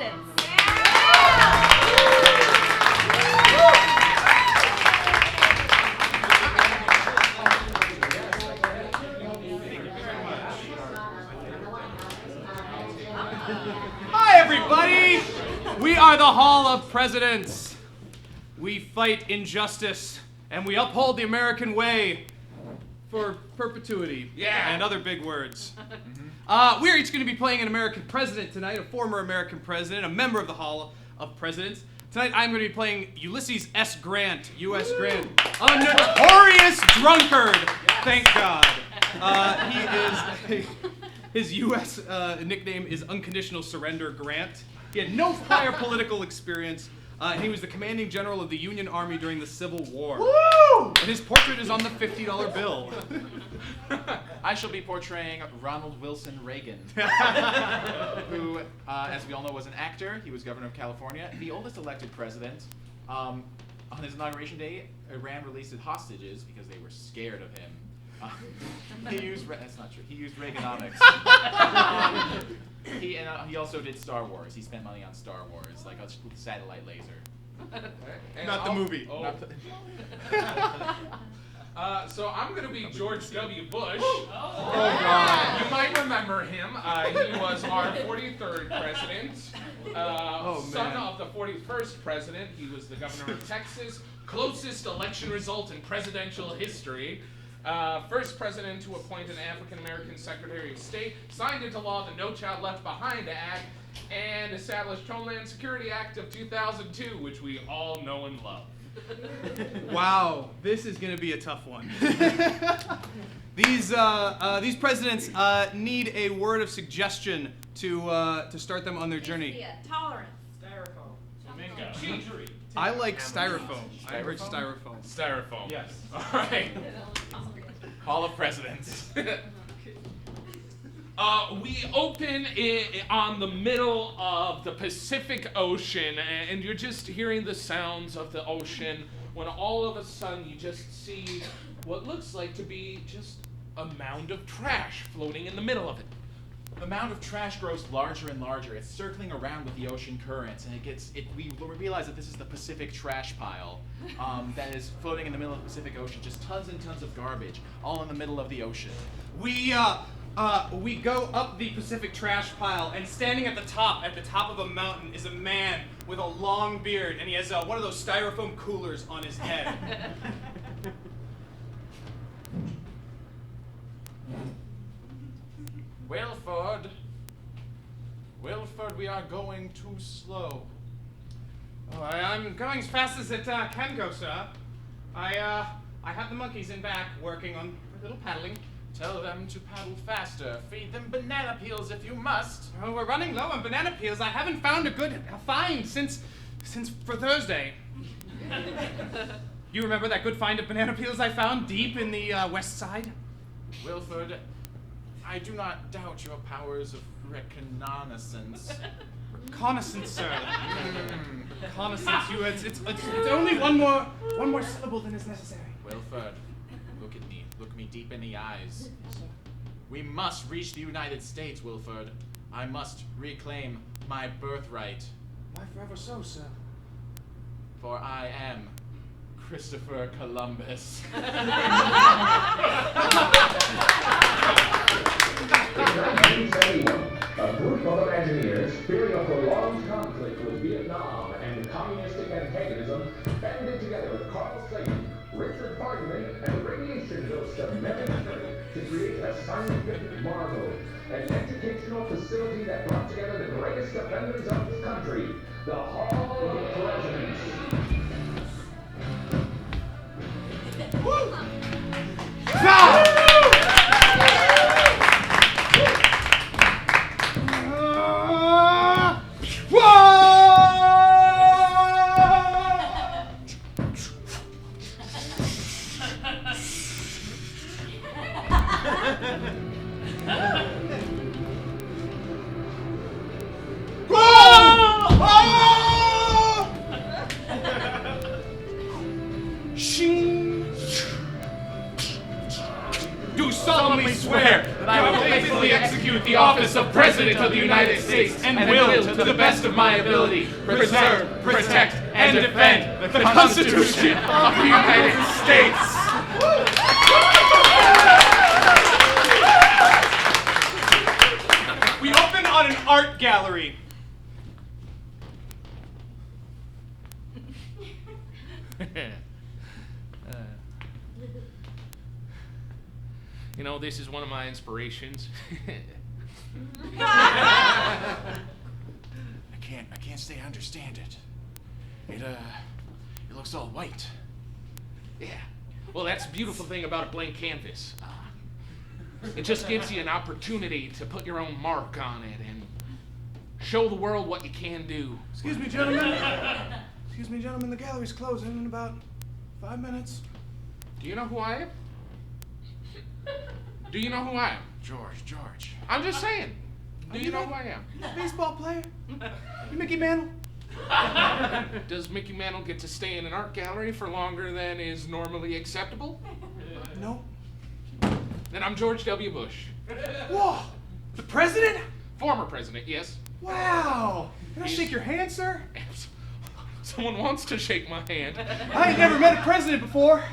presidents. Hi, everybody! We are the Hall of Presidents. We fight injustice, and we uphold the American way for perpetuity. Yeah. And other big words. We're each going to be playing an American president tonight, a former American president, a member of the Hall of Presidents. Tonight, I'm going to be playing Ulysses S. Grant, U.S. Grant, a notorious drunkard. Thank God. His U.S. Nickname is Unconditional Surrender Grant. He had no prior political experience, and he was the commanding general of the Union Army during the Civil War. Woo! And his portrait is on the $50 bill. I shall be portraying Ronald Wilson Reagan, who, as we all know, was an actor. He was governor of California, the oldest elected president. On his inauguration day, Iran released hostages because they were scared of him. That's not true. He used Reaganomics. He also did Star Wars. He spent money on Star Wars, like a satellite laser. Not the movie. Oh. So I'm going to be George W. Bush. Oh, God. You might remember him. He was our 43rd president. Son of the 41st president. He was the governor of Texas. Closest election result in presidential history. First president to appoint an African-American Secretary of State, signed into law the No Child Left Behind Act, and established Homeland Security Act of 2002, which we all know and love. Wow, this is going to be a tough one. These presidents need a word of suggestion to start them on their journey. Tolerance. Flamingo. Cheesery. I like styrofoam. I heard styrofoam. Styrofoam. Yes. All right. Hall of Presidents. We open on the middle of the Pacific Ocean, and you're just hearing the sounds of the ocean when all of a sudden you just see what looks like to be just a mound of trash floating in the middle of it. The mound of trash grows larger and larger. It's circling around with the ocean currents, and we realize that this is the Pacific trash pile that is floating in the middle of the Pacific Ocean. Just tons and tons of garbage, all in the middle of the ocean. We go up the Pacific trash pile, and standing at the top of a mountain, is a man with a long beard, and he has one of those styrofoam coolers on his head. Wilford, we are going too slow. Oh, I'm going as fast as it can go, sir. I have the monkeys in back working on a little paddling. Tell them to paddle faster. Feed them banana peels if you must. Oh, we're running low on banana peels. I haven't found a good find since for Thursday. You remember that good find of banana peels I found deep in the west side? Wilford, I do not doubt your powers of reconnaissance. Reconnaissance, sir. Reconnaissance. It's only one more syllable than is necessary. Wilford, look at me. Look me deep in the eyes. We must reach the United States, Wilford. I must reclaim my birthright. Why forever so, sir? For I am Christopher Columbus. In 1971, a group of engineers, fearing a prolonged conflict with Vietnam and communistic antagonism, banded together with Carl Sagan, Richard Feynman, and radiation ghost of Mary Curie to create a scientific marvel, an educational facility that brought together the greatest defenders of this country, the Hall of Presidents. President of the United States, and will, to the best of my ability, preserve, protect, and defend the Constitution of the United States. We open on an art gallery. You know, this is one of my inspirations. I can't say I understand it. It looks all white. Yeah. Well, that's the beautiful thing about a blank canvas. It just gives you an opportunity to put your own mark on it and show the world what you can do. Excuse me, gentlemen. Excuse me, gentlemen. The gallery's closing in about 5 minutes. Do you know who I am? Do you know who I am? George. I'm just saying. Do you know who I am? Baseball player? You Mickey Mantle? Does Mickey Mantle get to stay in an art gallery for longer than is normally acceptable? No. Then I'm George W. Bush. Whoa! The president? Former president, yes. Wow! Can I shake your hand, sir? Someone wants to shake my hand. I ain't never met a president before.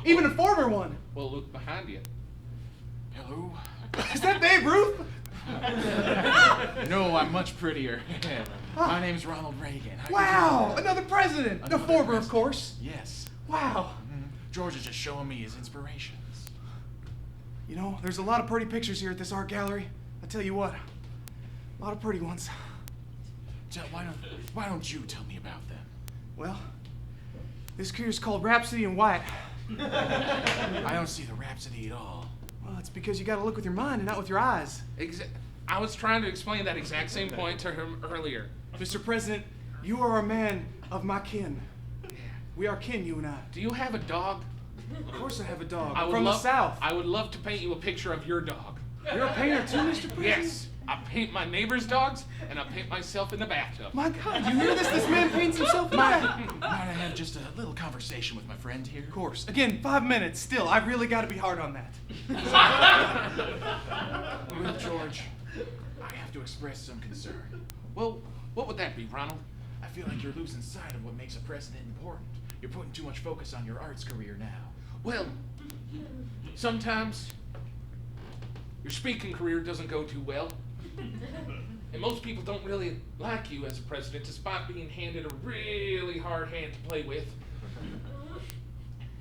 Even a former one. Well, look behind you. Hello? Is that Babe Ruth? No, I'm much prettier. My name's Ronald Reagan. How you Wow! doing? Another president. The Another former, of president. course. Yes. Wow. George is just showing me his inspirations. You know, there's a lot of pretty pictures here at this art gallery. I tell you what, a lot of pretty ones. Why don't you tell me about them? Well, this here's called Rhapsody in White. I don't see the rhapsody at all. Well, it's because you gotta look with your mind and not with your eyes. I was trying to explain that exact same point to him earlier. Mr. President, you are a man of my kin. We are kin, you and I. Do you have a dog? Of course I have a dog. I would From the South. I would love to paint you a picture of your dog. You're a painter too, Mr. President? Yes. I paint my neighbor's dogs, and I paint myself in the bathtub. My God, you hear this? This man paints himself in the back. Might I have just a little conversation with my friend here? Of course. Again, 5 minutes. Still, I've really got to be hard on that. Well, George, I have to express some concern. Well, what would that be, Ronald? I feel like you're losing sight of what makes a president important. You're putting too much focus on your arts career now. Well, sometimes your speaking career doesn't go too well. And most people don't really like you as a president, despite being handed a really hard hand to play with.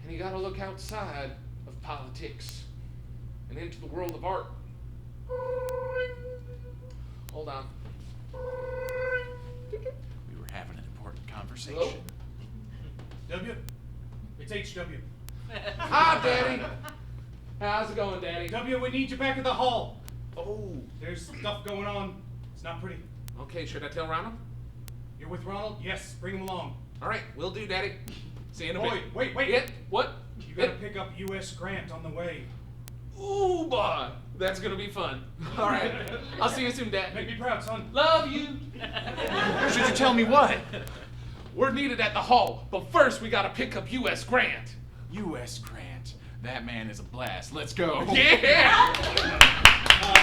And you gotta look outside of politics and into the world of art. Hold on. We were having an important conversation. Hello? W, it's HW. Hi, Daddy. How's it going, Daddy? W, we need you back at the hall. Oh, there's stuff going on. It's not pretty. Okay, should I tell Ronald? You're with Ronald? Yes, bring him along. All right, will do, Daddy. See you in a Boy, bit. wait. Yeah, what? You gotta pick up U.S. Grant on the way. Ooh, boy. That's gonna be fun. All right. I'll see you soon, Dad. Make me proud, son. Love you. Should you tell me what? We're needed at the hall, but first we gotta pick up U.S. Grant. U.S. Grant. That man is a blast. Let's go. Yeah!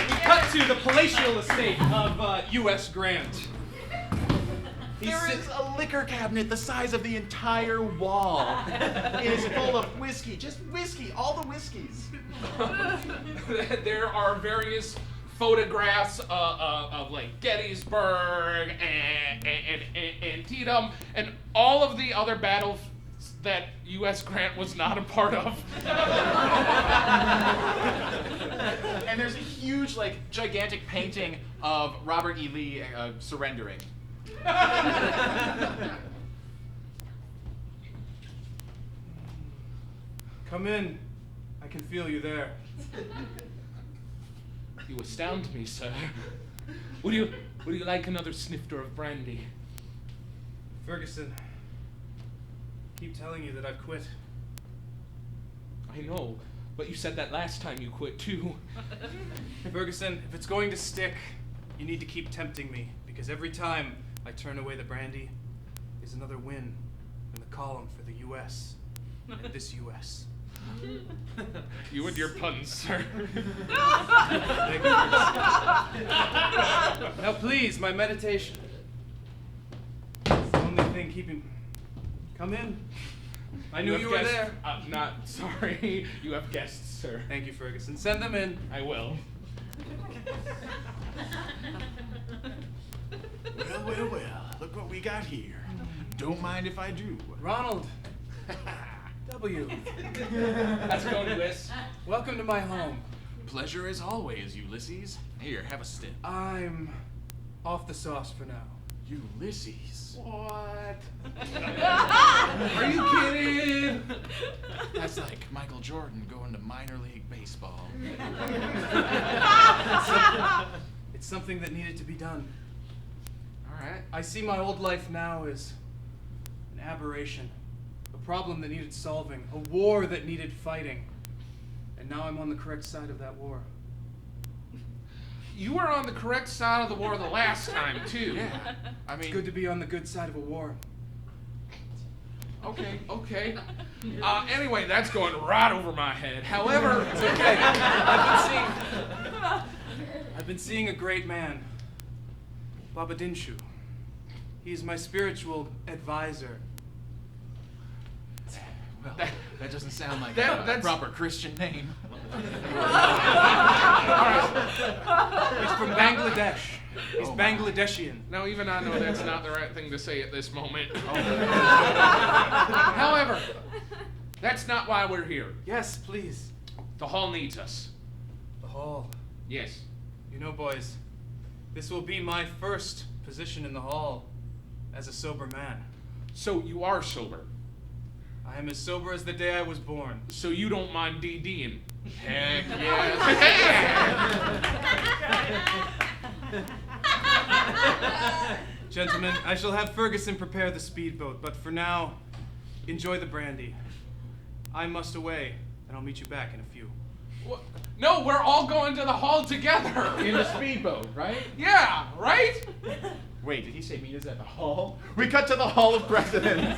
We cut to the palatial estate of U.S. Grant. There is a liquor cabinet the size of the entire wall. It is full of whiskey, just whiskey, all the whiskeys. There are various photographs of like Gettysburg and Antietam and all of the other battles that U.S. Grant was not a part of. And there's a huge, like, gigantic painting of Robert E. Lee surrendering. Come in. I can feel you there. You astound me, sir. Would you like another snifter of brandy? Ferguson, I keep telling you that I've quit. I know, but you said that last time you quit too. Ferguson, if it's going to stick, you need to keep tempting me, because every time I turn away the brandy is another win in the column for the U.S. and this U.S. You and your puns, sir. Now please, my meditation. It's the only thing keeping... Come in. I knew you were guests. there. Not sorry. You have guests, sir. Thank you, Ferguson. Send them in. I will. Well, look what we got here. Don't mind if I do. Ronald. W. How's it going, Ulysses? Welcome to my home. Pleasure as always, Ulysses. Here, have a sip. I'm off the sauce for now. Ulysses. What? Are you kidding? That's like Michael Jordan going to minor league baseball. It's something that needed to be done. All right. I see my old life now as an aberration, a problem that needed solving, a war that needed fighting. And now I'm on the correct side of that war. You were on the correct side of the war the last time, too. Yeah. I mean, It's good to be on the good side of a war. Okay. Anyway, that's going right over my head. However, It's okay. I've been seeing a great man, Baba Dinshu. He's my spiritual advisor. well, that doesn't sound like That- a that's- proper Christian name. He's from Bangladesh. He's Oh, my. Bangladeshian. now even I know that's not the right thing to say at this moment. Oh. However, that's not why we're here. Yes, please. The hall needs us. The hall. Yes. You know, boys, this will be my first position in the hall as a sober man. So you are sober. I am as sober as the day I was born. So you don't mind DDing. Heck Gentlemen, I shall have Ferguson prepare the speedboat, but for now, enjoy the brandy. I must away, and I'll meet you back in a few. What? No, we're all going to the hall together. In the speedboat, right? Yeah, right? Wait, did he say meet us at the hall? We cut to the Hall of Presidents.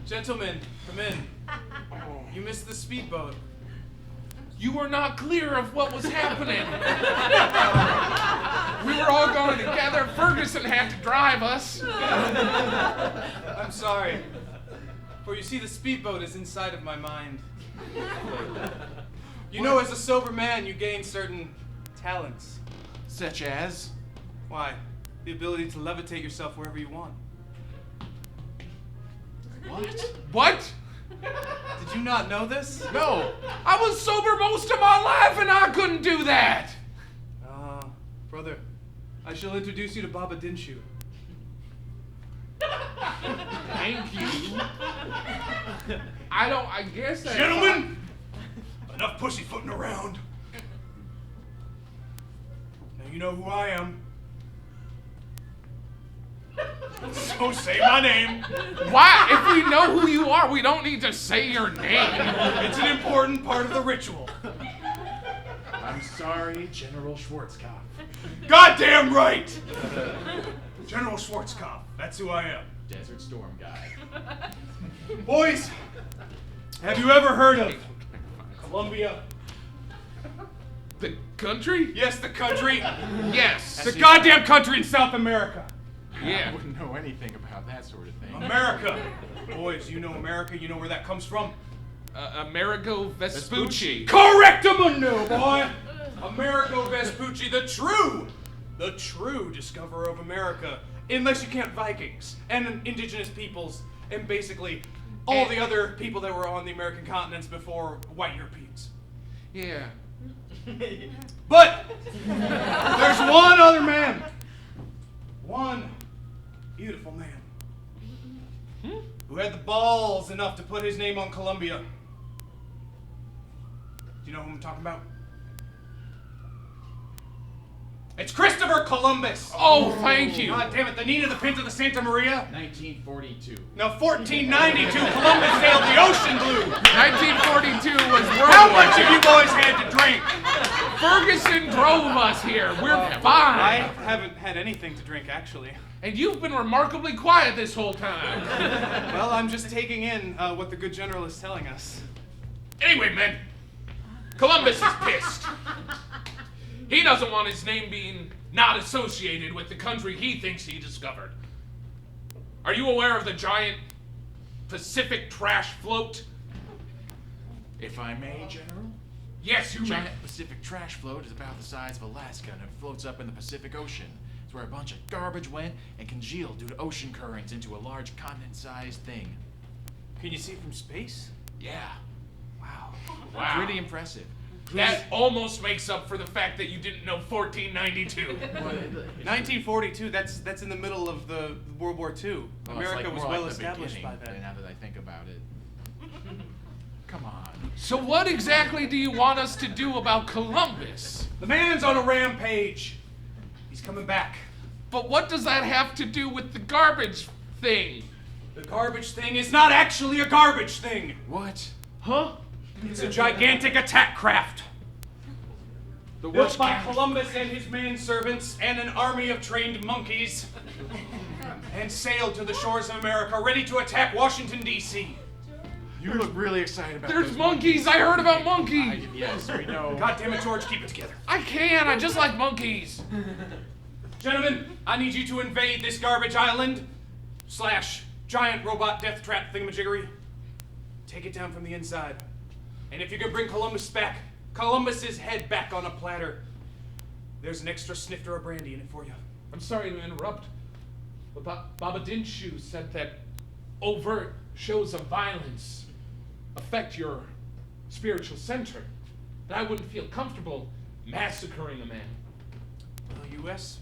Gentlemen, come in. You missed the speedboat. You were not clear of what was happening. We were all going together. Ferguson had to drive us. I'm sorry. For you see, the speedboat is inside of my mind. You know, as a sober man, you gain certain talents. Such as? Why? The ability to levitate yourself wherever you want. What? What? Did you not know this? No. I was sober most of my life and I couldn't do that. Brother, I shall introduce you to Baba Dinshu. Thank you. I guess that's... Gentlemen, enough pussyfooting around. Now you know who I am. So say my name. Why? If we know who you are, we don't need to say your name. It's an important part of the ritual. I'm sorry, General Schwarzkopf. Goddamn right! General Schwarzkopf, that's who I am. Desert Storm guy. Boys, have you ever heard of Colombia? The country? Yes, the country. Yes. The goddamn country in South America. I Yeah. wouldn't know anything about that sort of thing. America. Boys, you know America, you know where that comes from? Amerigo Vespucci. Correctamundo, boy! Amerigo Vespucci, the true discoverer of America. Unless you count Vikings and indigenous peoples and basically all the other people that were on the American continents before white Europeans. Yeah. But there's one other man. One beautiful man. Who had the balls enough to put his name on Columbia. Do you know who I'm talking about? It's Christopher Columbus! Oh, thank you. God damn it, the Nina, the Pinta, the Santa Maria. 1942. Now, 1492, Columbus sailed the ocean blue. 1942 was World How War much II. have you boys had to drink? Ferguson drove us here. We're I fine. haven't had anything to drink, actually. And you've been remarkably quiet this whole time. Well, I'm just taking in what the good general is telling us. Anyway, men, Columbus is pissed. He doesn't want his name being not associated with the country he thinks he discovered. Are you aware of the giant Pacific trash float? If I may, General? Yes, you may. Giant Pacific trash float is about the size of Alaska and it floats up in the Pacific Ocean. It's where a bunch of garbage went and congealed due to ocean currents into a large continent-sized thing. Can you see it from space? Yeah, Wow. Wow. pretty impressive. That almost makes up for the fact that you didn't know 1492. 1942, that's in the middle of the World War II. Well, it's America like was more well like the established by beginning, then. Now that I think about it. Come on. So what exactly do you want us to do about Columbus? The man's on a rampage. He's coming back. But what does that have to do with the garbage thing? The garbage thing is not actually a garbage thing. What? Huh? It's a gigantic attack craft. The Built worst by kind. Columbus and his manservants and an army of trained monkeys. And sailed to the shores of America, ready to attack Washington, D.C. You look really excited about There's those monkeys! I heard about monkeys! Yes, we know. God damn it, George, keep it together. I can't! I just like monkeys! Gentlemen, I need you to invade this garbage island / giant robot death trap thingamajiggery. Take it down from the inside. And if you can bring Columbus's head back on a platter, there's an extra snifter of brandy in it for you. I'm sorry to interrupt, but Baba Dinshu said that overt shows of violence affect your spiritual center, and I wouldn't feel comfortable massacring a man. Well, U.S.,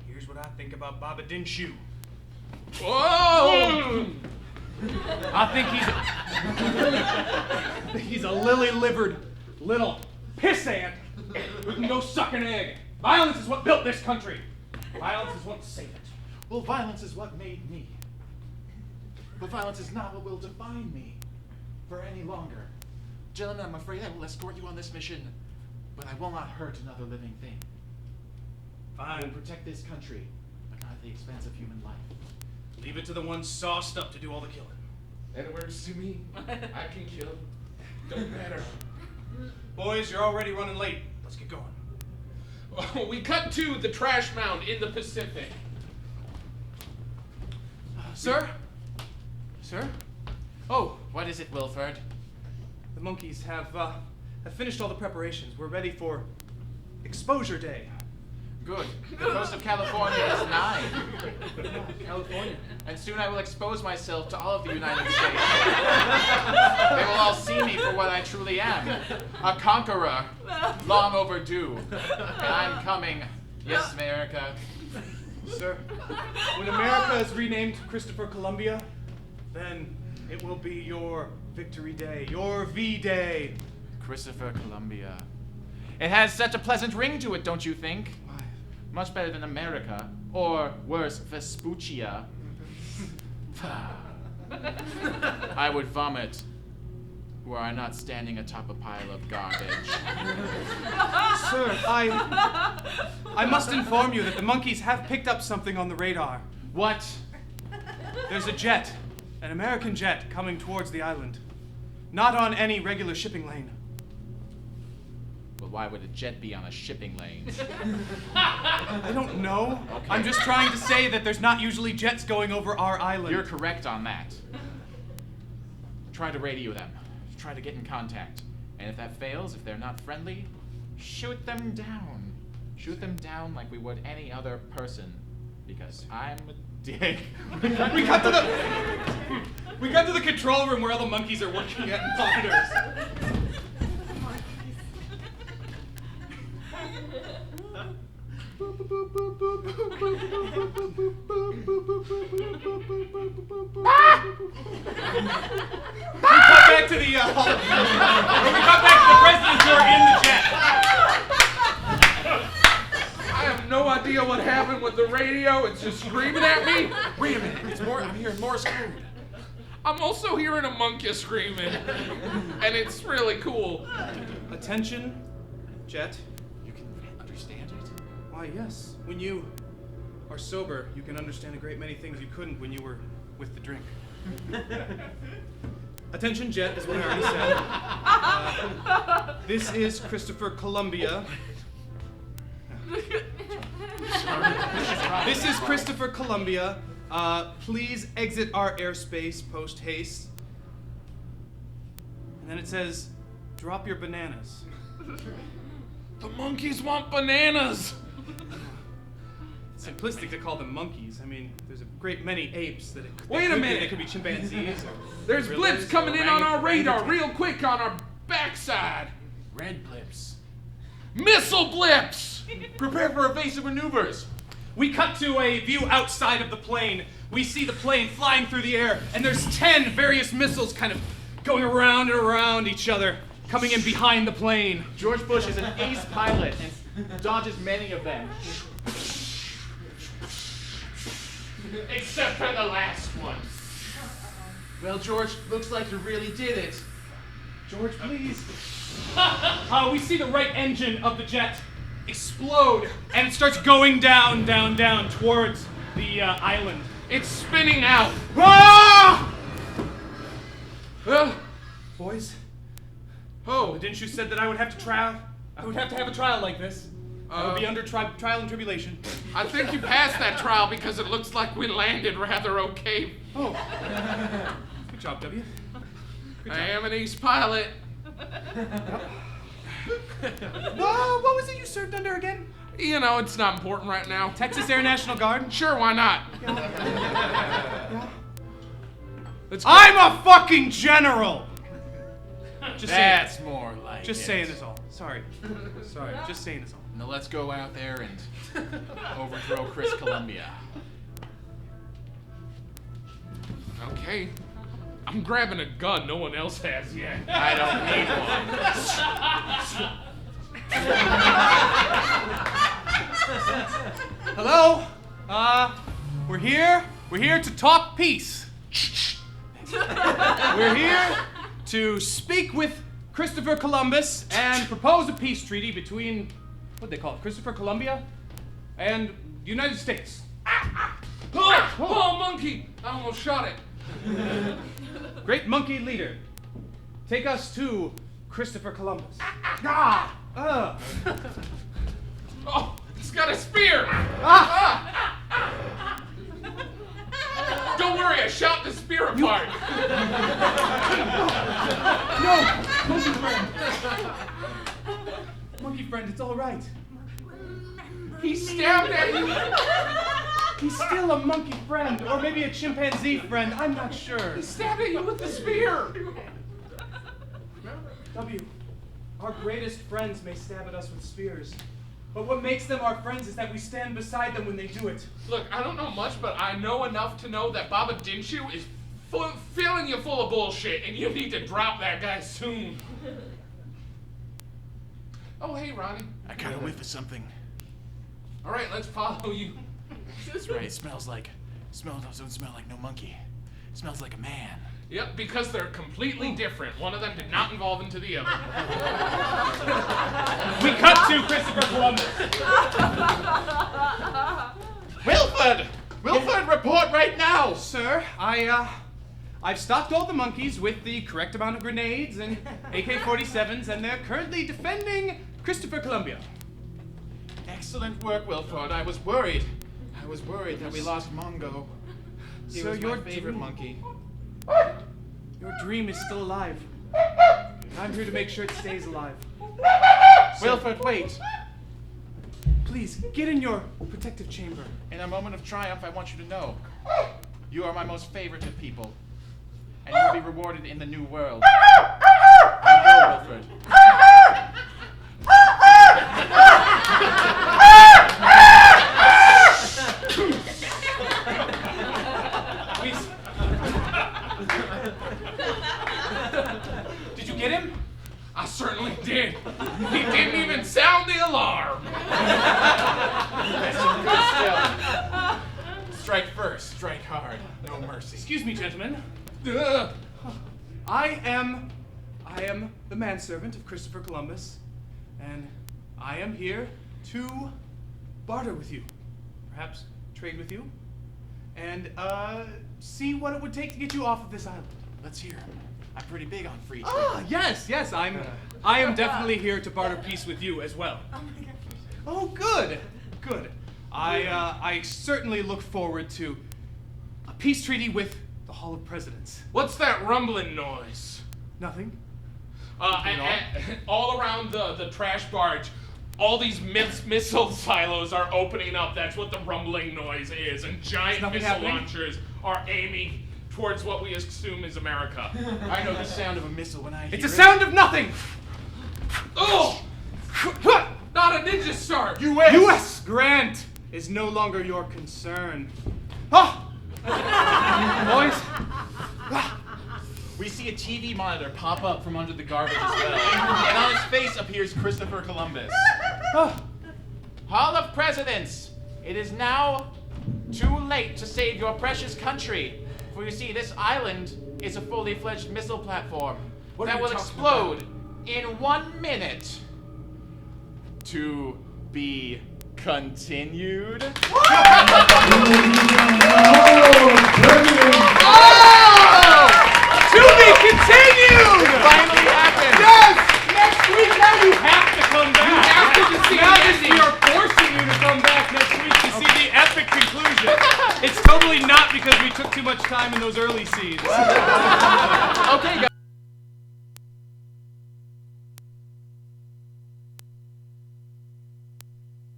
here's what I think about Baba Dinshu. Whoa! I think he's a lily-livered little pissant who can go suck an egg. Violence is what built this country. Violence is what saved it. Well, violence is what made me. But violence is not what will define me for any longer. Gentlemen, I'm afraid I will escort you on this mission, but I will not hurt another living thing. I will Fine. protect this country, but not at the expense of human life. Leave it to the ones sauced up to do all the killing. That works to me. I can kill. Don't matter. Boys, you're already running late. Let's get going. We cut to the trash mound in the Pacific. Sir? Sir? Oh, what is it, Wilford? The monkeys have finished all the preparations. We're ready for Exposure Day. Good. The coast of California is nigh. California. And soon I will expose myself to all of the United States. They will all see me for what I truly am. A conqueror. Long overdue. And I'm coming. Yes, America. Sir, when America is renamed Christopher Columbia, then it will be your Victory Day, your V-Day. Christopher Columbia. It has such a pleasant ring to it, don't you think? Much better than America. Or worse, Vespuccia. I would vomit were I not standing atop a pile of garbage. Sir, I must inform you that the monkeys have picked up something on the radar. What? There's a jet, an American jet, coming towards the island. Not on any regular shipping lane. Well, why would a jet be on a shipping lane? I don't know. I'm just trying to say that there's not usually jets going over our island. You're correct on that. Try to radio them. Try to get in contact. And if that fails, if they're not friendly, shoot them down. Shoot them down like we would any other person. Because I'm a dick. We got to the control room where all the monkeys are working at monitors. We cut back to the presidents who are in the jet. I have no idea what happened with the radio. It's just screaming at me. Wait a minute, it's more. I'm hearing Morse code. I'm also hearing a monkey screaming, and it's really cool. Attention, Jet. You can understand it? Why, yes. When you are sober, you can understand a great many things you couldn't when you were with the drink. Attention, Jet, is what I already said. This is Christopher Columbia. This is Christopher Columbia. Please exit our airspace post haste. And then it says, drop your bananas. The monkeys want bananas. It's simplistic to call them monkeys. I mean, there's a great many apes that Wait a minute. They could be chimpanzees. Or There's gorillas blips coming or in on our radar orangutans. real quick on our backside. Red blips. Missile blips! Prepare for evasive maneuvers. We cut to a view outside of the plane. We see the plane flying through the air, and there's 10 various missiles kind of going around and around each other, coming in behind the plane. George Bush is an ace pilot and dodges many of them. Except for the last one. Well, George, looks like you really did it. George, please. We see the right engine of the jet explode, and it starts going down, down, down towards the island. It's spinning out. Ah! Well, Boys, oh, didn't you said that I would have to trial? I would have to have a trial like this. I would be under trial and tribulation. I think you passed that trial because it looks like we landed rather okay. Oh. Good job, W. I am an ace pilot. What was it you served under again? You know, it's not important right now. Texas Air National Guard? Sure, why not? Let's go. I'm a fucking general! Just saying. That's more like Just it. saying this all. Sorry. Just saying this all. Now let's go out there and overthrow Chris Columbia. Okay. I'm grabbing a gun no one else has yet. I don't need one. Hello? We're here. We're here to talk peace. We're here to speak with Christopher Columbus and propose a peace treaty between, what do they call it, Christopher Columbia and the United States. Oh, monkey! I almost shot it. Great monkey leader, take us to Christopher Columbus. Oh, it's got a spear! Don't worry, I shot the spear apart. No, monkey friend. Monkey friend, it's all right. He stabbed at you. He's still a monkey friend, or maybe a chimpanzee friend. I'm not sure. He stabbed at you with the spear. W, our greatest friends may stab at us with spears, but what makes them our friends is that we stand beside them when they do it. Look, I don't know much, but I know enough to know that Baba Dinshu is filling you full of bullshit, and you need to drop that guy soon. Oh, hey, Ronnie. I got a whiff of something. All right, let's follow you. That's right. It doesn't smell like no monkey. It smells like a man. Yep, because they're completely different. One of them did not evolve into the other. We cut to Christopher Columbus. Wilford! Wilford, report right now! Sir, I've stocked all the monkeys with the correct amount of grenades and AK-47s, and they're currently defending Christopher Columbia. Excellent work, Wilford. I was worried that we lost Mongo. He Sir, was my your favorite dream- monkey. Your dream is still alive. I'm here to make sure it stays alive. Wilford, wait. Please, get in your protective chamber. In a moment of triumph, I want you to know, you are my most favorite of people, and you'll be rewarded in the new world. Now go, Wilford. Please. Did you get him? I certainly did. He didn't even sound the alarm. That's some good stuff. Strike first, strike hard, no mercy. Excuse me, gentlemen. Ugh. I am the manservant of Christopher Columbus, and I am here to barter with you, perhaps trade with you, and see what it would take to get you off of this island. Let's hear. I'm pretty big on free trade. Ah, yes, I am definitely here to barter peace with you as well. Oh my gosh. Oh, good, good. I certainly look forward to a peace treaty with the Hall of Presidents. What's that rumbling noise? Nothing. All around the trash barge, all these missile silos are opening up. That's what the rumbling noise is. And giant nothing missile happening? launchers are aiming towards what we assume is America. I know the sound of a missile when I hear It's a it. sound of nothing. Oh! Not a ninja star! U.S. Grant is no longer your concern. Ah! Boys, We see a TV monitor pop up from under the garbage as well. And on his face appears Christopher Columbus. ah, Hall of Presidents, it is now too late to save your precious country. For you see, this island is a fully fledged missile platform What are that you will talking explode in 1 minute. To be continued. to be continued! Finally happened. Yes! Next week, now you have to come back. You have to see now the that ending. we are forcing you to come back next week to see the epic conclusion. It's totally not because we took too much time in those early scenes. Okay, guys.